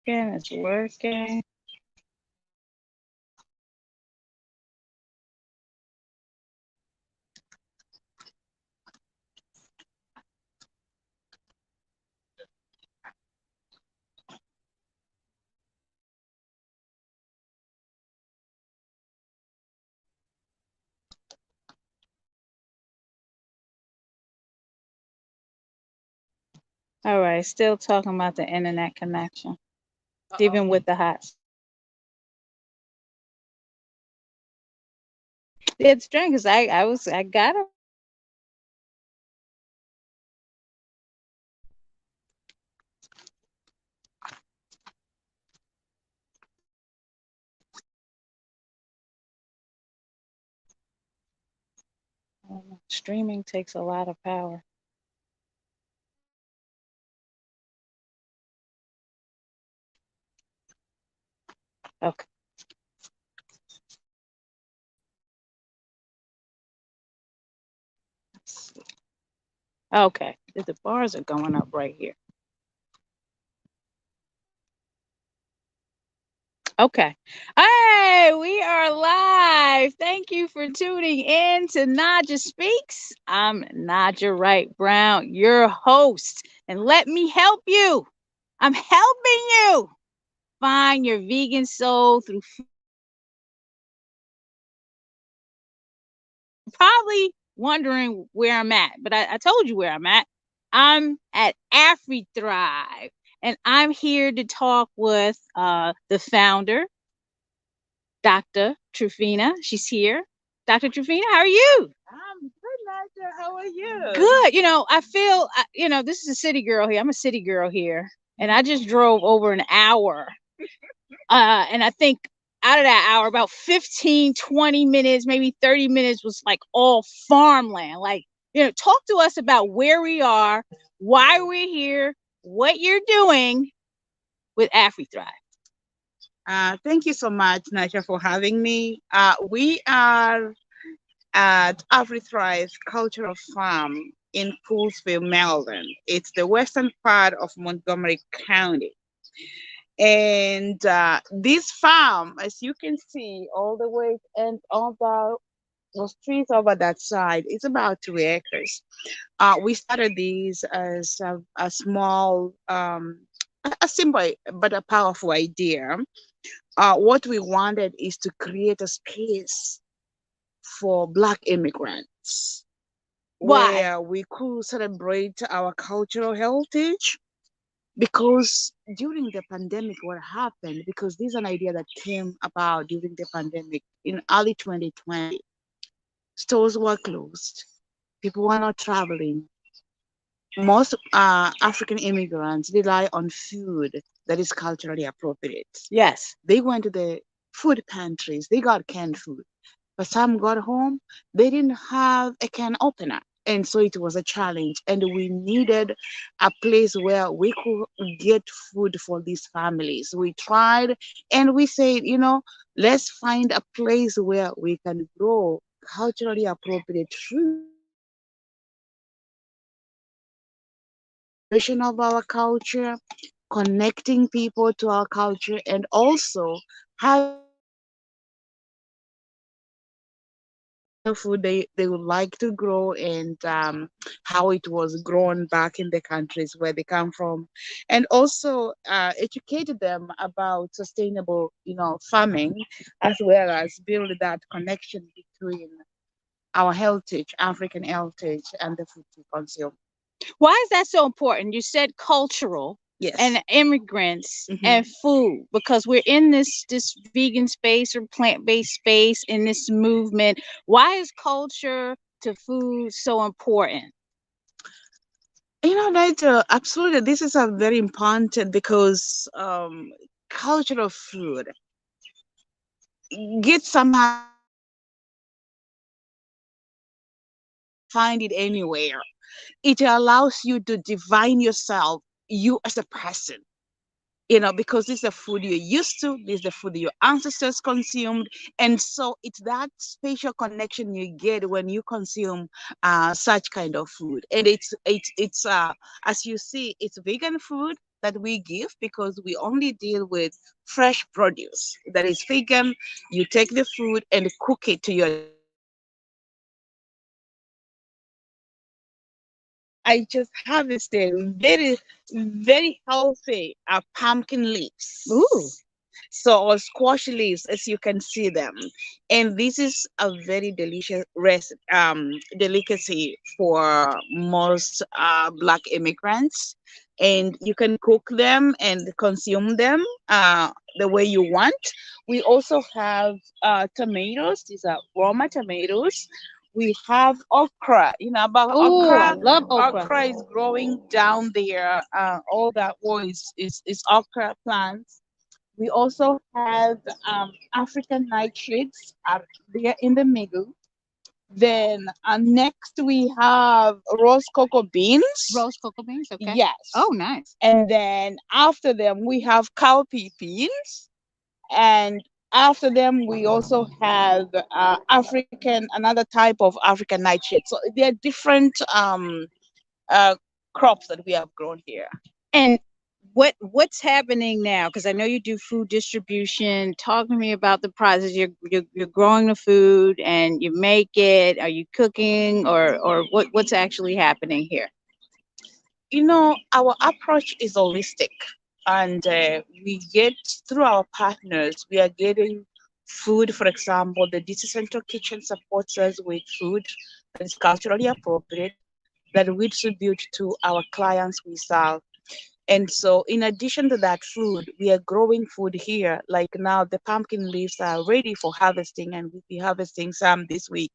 It's working. All right, still talking about the internet connection, even with the hot. It's strange because I got a streaming takes a lot of power. Okay. Let's see. Okay, the bars are going up right here. Okay. Hey, we are live. Thank you for tuning in to Naijha Speaks. I'm Naijha Wright-Brown, your host. And let me help you. I'm helping you find your vegan soul through probably wondering where I'm at, but I told you where I'm at. I'm at Afrithrive, and I'm here to talk with the founder, Dr. Truphena. She's here. Dr. Truphena, how are you? I'm good, Naijha. How are you? Good. I feel, this is a city girl here. I'm a city girl here, and I just drove over an hour. And I think out of that hour, about 15, 20 minutes, maybe 30 minutes was like all farmland. Like, talk to us about where we are, why we're here, what you're doing with Afrithrive. Thank you so much, Naijha, for having me. We are at Afrithrive Cultural Farm in Poolesville, Maryland. It's the western part of Montgomery County. And this farm, as you can see, all the way and all those trees over that side, it's about 2 acres. We started these as a small, a simple but a powerful idea. What we wanted is to create a space for Black immigrants. Why? Where we could celebrate our cultural heritage. Because during the pandemic, what happened, because this is an idea that came about during the pandemic in early 2020, stores were closed, people were not traveling. Most African immigrants rely on food that is culturally appropriate. Yes. They went to the food pantries, they got canned food. But some got home, they didn't have a can opener. And so it was a challenge. And we needed a place where we could get food for these families. We tried and we said, let's find a place where we can grow culturally appropriate food. Of our culture, connecting people to our culture, and also having food they would like to grow, and how it was grown back in the countries where they come from, and also educated them about sustainable farming, as well as build that connection between our heritage, African heritage, and the food we consume. Why is that so important? You said cultural. Yes. And immigrants and food, because we're in this vegan space or plant-based space in this movement. Why is culture to food so important? That absolutely, this is a very important, because cultural food gets somehow find it anywhere. It allows you to define yourself, you as a person. Because this is the food you're used to, this is the food your ancestors consumed, and so it's that spatial connection you get when you consume such kind of food. And it's as you see, it's vegan food, that we give, because we only deal with fresh produce that is vegan. You take the food and cook it to your I just harvested very, very healthy pumpkin leaves. Ooh. So, or squash leaves, as you can see them. And this is a very delicious delicacy for most Black immigrants. And you can cook them and consume them the way you want. We also have tomatoes. These are Roma tomatoes. We have okra. You know about Oh, I okra? love okra. Okra is growing down there. All that was is okra plants. We also have African nightshades are there in the middle. Then next we have roast cocoa beans. Roast cocoa beans. Okay. Yes. Oh, nice. And then after them we have cowpea beans. And after them we also have another type of African nightshade. So there are different uh, crops that we have grown here. And what's happening now? Because I know you do food distribution. Talk to me about the process. You're growing the food and you make it. Are you cooking, or what's actually happening here? You know, our approach is holistic, and we get through our partners. We are getting food. For example, the DC Central Kitchen supports us with food that is culturally appropriate, that we distribute to our clients we serve. And so, in addition to that food, we are growing food here. Like now, the pumpkin leaves are ready for harvesting, and we'll be harvesting some this week.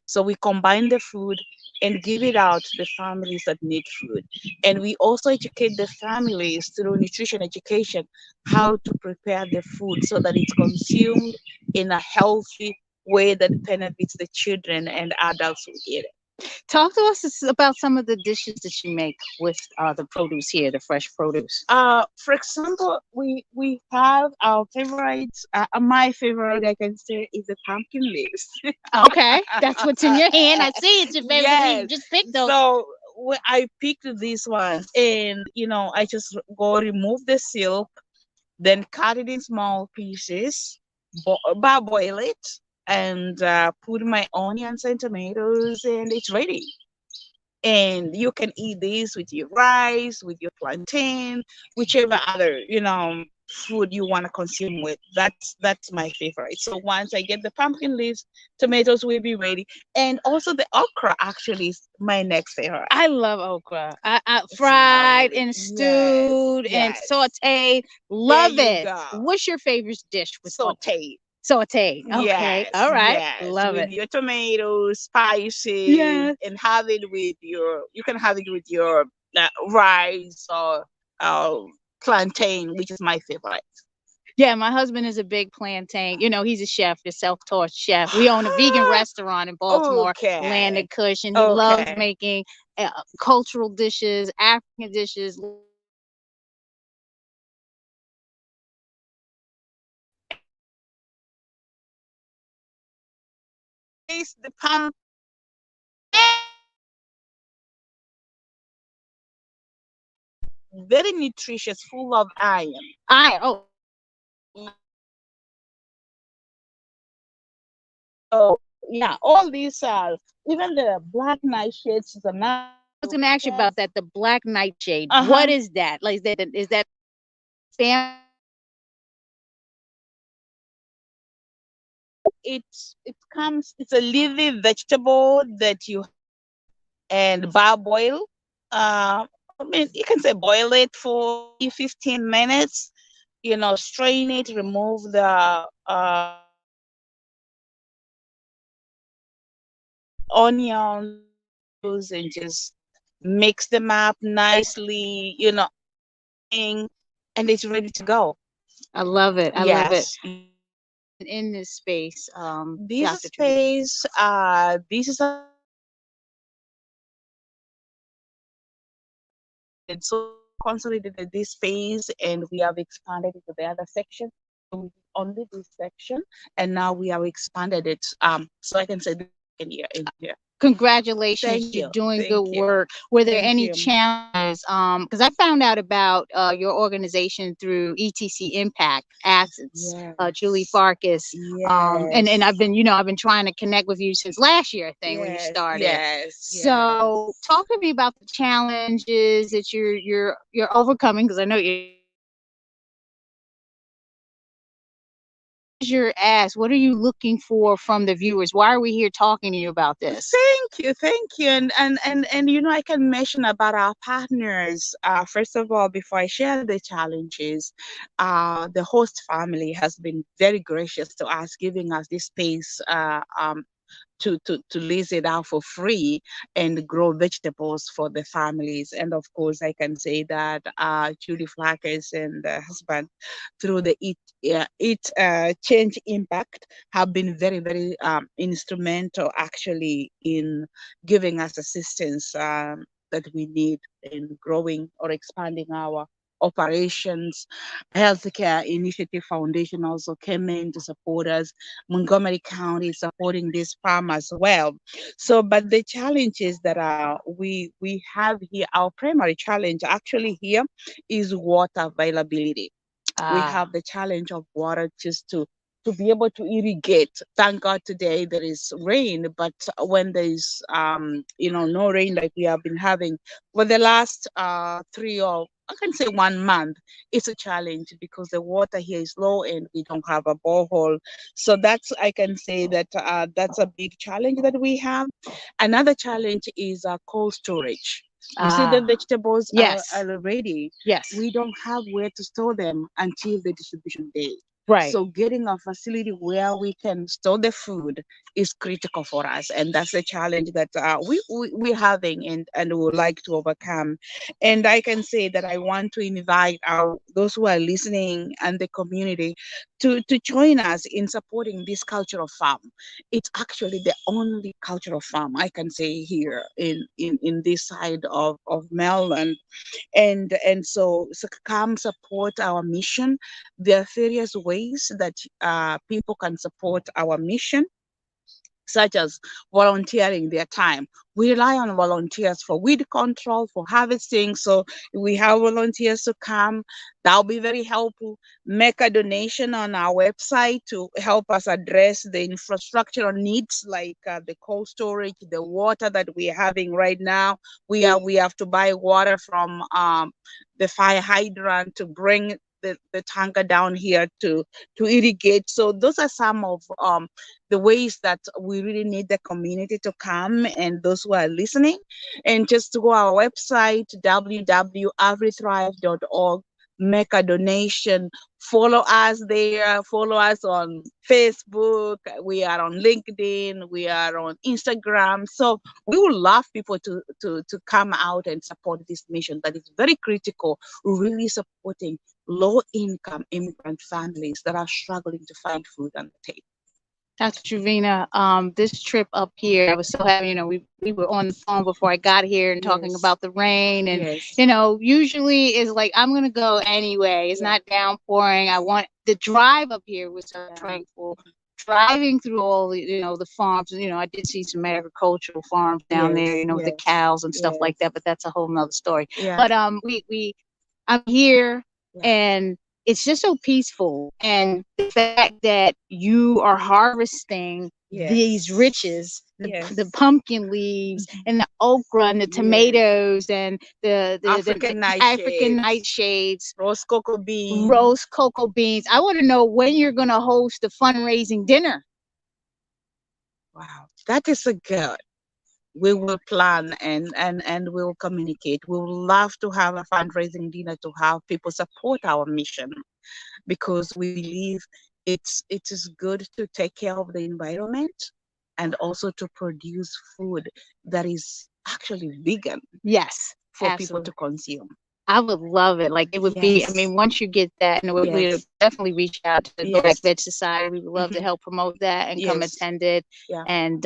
So, we combine the food and give it out to the families that need food. And we also educate the families through nutrition education how to prepare the food so that it's consumed in a healthy way that benefits the children and adults who eat it. Talk to us about some of the dishes that you make with the produce here, the fresh produce. For example, we have our favorites. My favorite, I can say, is the pumpkin leaves. Okay, that's what's in your hand. I see it's your favorite. Yes. You just picked those. So I picked these ones, and I just go remove the silk, then cut it in small pieces, boil it, and put my onions and tomatoes, and it's ready. And you can eat this with your rice, with your plantain, whichever other food you want to consume with. That's my favorite. So once I get the pumpkin leaves, tomatoes will be ready. And also the okra actually is my next favorite. I love okra. I fried and stewed and sauteed. Love it. Go. What's your favorite dish with sauteed? Sauteed. Okay. Yes, all right. yes. Love with it. Your tomatoes, spices, Yes. and have it with you can have it with your rice or plantain, which is my favorite. Yeah, my husband is a big plantain. He's a chef, a self-taught chef. We own a vegan restaurant in Baltimore, Land of Kush, and he loves making cultural dishes, African dishes. Taste the pumpkin. Very nutritious, full of iron. Oh. So yeah, all these are even the black nightshades is another. I was going to ask you about that. The black nightshade. What is that? Like, is that family? It's a leafy vegetable that you and boil. I mean, you can say boil it for 15 minutes. Strain it, remove the onions, and just mix them up nicely. And it's ready to go. I love it. I love it. In this space, this space, this is a so consolidated this space, and we have expanded it to the other section. So only this section, and now we have expanded it. So I can say in here. Congratulations, Thank you're you. doing Thank good you. work. Were there Thank any you. challenges? Because I found out about your organization through ETC Impact Assets, Julie Yes. Farkas. And Yes. I've been, I've been trying to connect with you since last year, I think, when you Yes. started. Yes. So Yes. talk to me about the challenges that you're overcoming, because I know you're your ask, what are you looking for from the viewers? Why are we here talking to you about this? Thank you, and I can mention about our partners. First of all, before I share the challenges, the host family has been very gracious to us, giving us this space. To lease it out for free and grow vegetables for the families. And of course, I can say that Judy Flackers and the husband, through the Eat Change Impact, have been very, very instrumental actually in giving us assistance that we need in growing or expanding our operations. Healthcare Initiative Foundation also came in to support us. Montgomery County is supporting this farm as well. So, but the challenges that we have here, our primary challenge actually here is water availability. We have the challenge of water just to be able to irrigate. Thank God today there is rain, but when there is no rain like we have been having for the last 1 month, it's a challenge because the water here is low and we don't have a borehole. So that's, I can say that that's a big challenge that we have. Another challenge is cold storage. You see, the vegetables are ready. Yes. We don't have where to store them until the distribution day. Right. So getting a facility where we can store the food is critical for us, and that's a challenge that we're having and would like to overcome. And I can say that I want to invite those who are listening and the community to join us in supporting this culture of farm. It's actually the only culture of farm I can say here in this side of Maryland, and so come support our mission. There are various ways that people can support our mission, such as volunteering their time. We rely on volunteers for weed control, for harvesting. So we have volunteers to come. That'll be very helpful. Make a donation on our website to help us address the infrastructural needs like the cold storage, the water that we're having right now. We have to buy water from the fire hydrant to bring the tanker down here to irrigate. So those are some of the ways that we really need the community to come, and those who are listening, and just to go our website www.afrithrive.org, make a donation, follow us there, follow us on Facebook, we are on LinkedIn, we are on Instagram. So we would love people to come out and support this mission that is very critical, really supporting low income immigrant families that are struggling to find food on the table. Dr. Truphena, this trip up here, I was so happy, we were on the phone before I got here and talking about the rain, and, usually it's like, I'm going to go anyway. It's not downpouring. The drive up here was so tranquil. Driving through all the farms, I did see some agricultural farms down there, with the cows and stuff like that, but that's a whole nother story. But I'm here, and it's just so peaceful, and the fact that you are harvesting these riches, the pumpkin leaves and the okra and the tomatoes and the African nightshades, roast cocoa beans. I want to know when you're going to host a fundraising dinner. Wow, that is a good. We will plan and we will communicate. We would love to have a fundraising dinner to have people support our mission, because we believe it is good to take care of the environment and also to produce food that is actually vegan. Yes, for absolutely. People to consume. I would love it. Like, it would be, once you get that, and we'll definitely reach out to the Black Veg Society. We would love to help promote that and come attend it and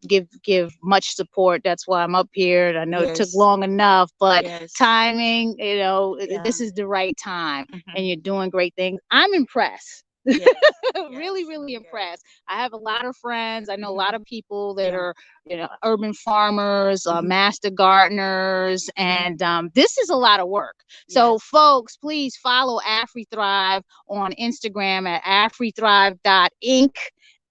give much support. That's why I'm up here. And I know it took long enough, but timing, this is the right time, and you're doing great things. I'm impressed. Yes. Really, really Yes. impressed. I have a lot of friends. I know a Mhm. lot of people that Yeah. are, urban farmers, Mhm. master gardeners, and this is a lot of work. So, Yes. folks, please follow AfriThrive on Instagram at afrithrive.inc.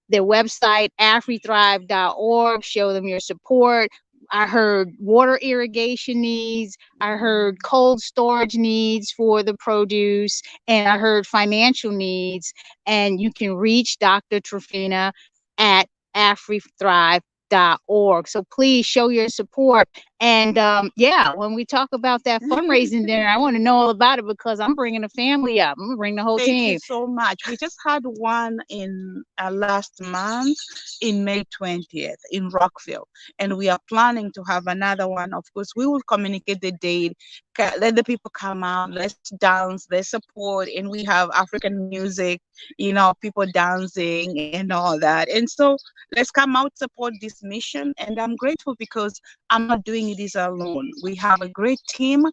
Their website, afrithrive.org. Show them your support. I heard water irrigation needs. I heard cold storage needs for the produce, and I heard financial needs. And you can reach Dr. Truphena at afrithrive.org. So please show your support. And yeah, when we talk about that fundraising dinner, I want to know all about it because I'm bringing the family up. I'm going to bring the whole Thank you team. so much. We just had one in last month in May 20th in Rockville, and we are planning to have another one. Of course, we will communicate the date, let the people come out, let's dance, let's support, and we have African music, people dancing and all that. And so let's come out, support this mission. And I'm grateful because I'm not doing this alone. We have a great team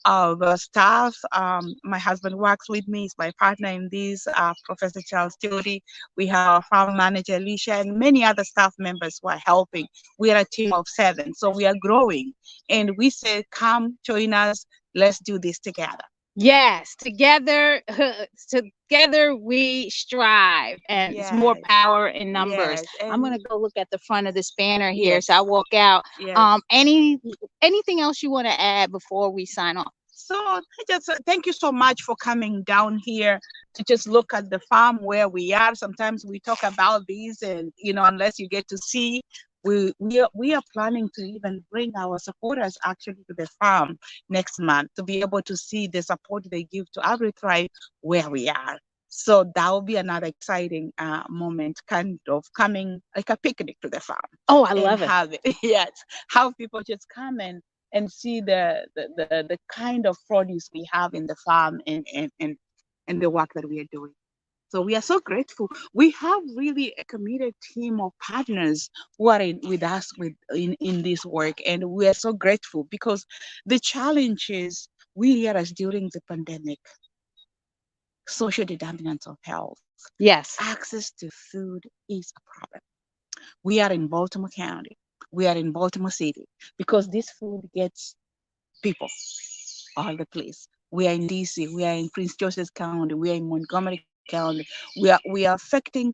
of staff. My husband works with me, he's my partner in this, Professor Charles Choti. We have our farm manager, Alicia, and many other staff members who are helping. We are a team of 7, so we are growing. And we say, come join us, let's do this together. Yes, together, together we strive, and it's more Yes, power in numbers. yes, I'm gonna and go look at the front of this banner here, yes, so I walk out. yes. Anything else you want to add before we sign off? So I just thank you so much for coming down here to just look at the farm where we are. Sometimes we talk about these, and unless you get to see, we are planning to even bring our supporters actually to the farm next month to be able to see the support they give to every tribe where we are. So that will be another exciting moment, kind of coming like a picnic to the farm. Oh, I And love it. have it. Yes, have people just come and see the kind of produce we have in the farm, and the work that we are doing. So we are so grateful. We have really a committed team of partners who are with us in this work, and we are so grateful because the challenges we realized during the pandemic, social determinants of health, Yes. access to food is a problem. We are in Baltimore County. We are in Baltimore City because this food gets people all the place. We are in DC, we are in Prince George's County, we are in Montgomery County. We are impacting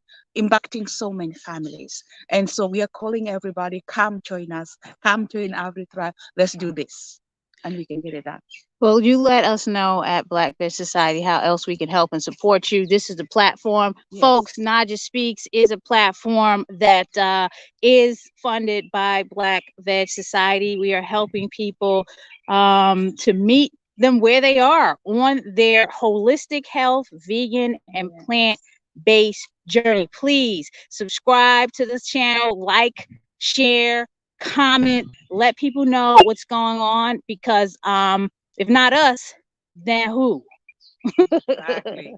so many families. And so we are calling everybody, come join us, come join AfriThrive. Let's do this. And we can get it done. Well, you let us know at Black Veg Society how else we can help and support you. This is the platform. Yes. Folks, Naijha Speaks is a platform that is funded by Black Veg Society. We are helping people to meet them where they are on their holistic health, vegan, and plant-based journey. Please subscribe to this channel, like, share, comment, let people know what's going on, because if not us, then who? Exactly.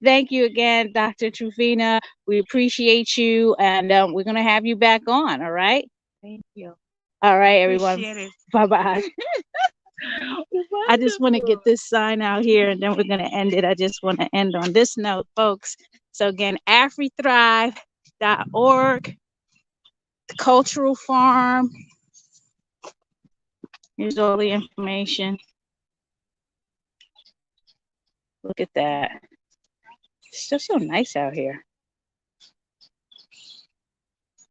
Thank you again, Dr. Truphena. We appreciate you, and we're going to have you back on. All right. Thank you. All right, I everyone. appreciate it. Bye bye. I just want to get this sign out here, and then we're going to end it. I just want to end on this note, folks. So again, afrithrive.org, the cultural farm. Here's all the information. Look at that. It's just so nice out here.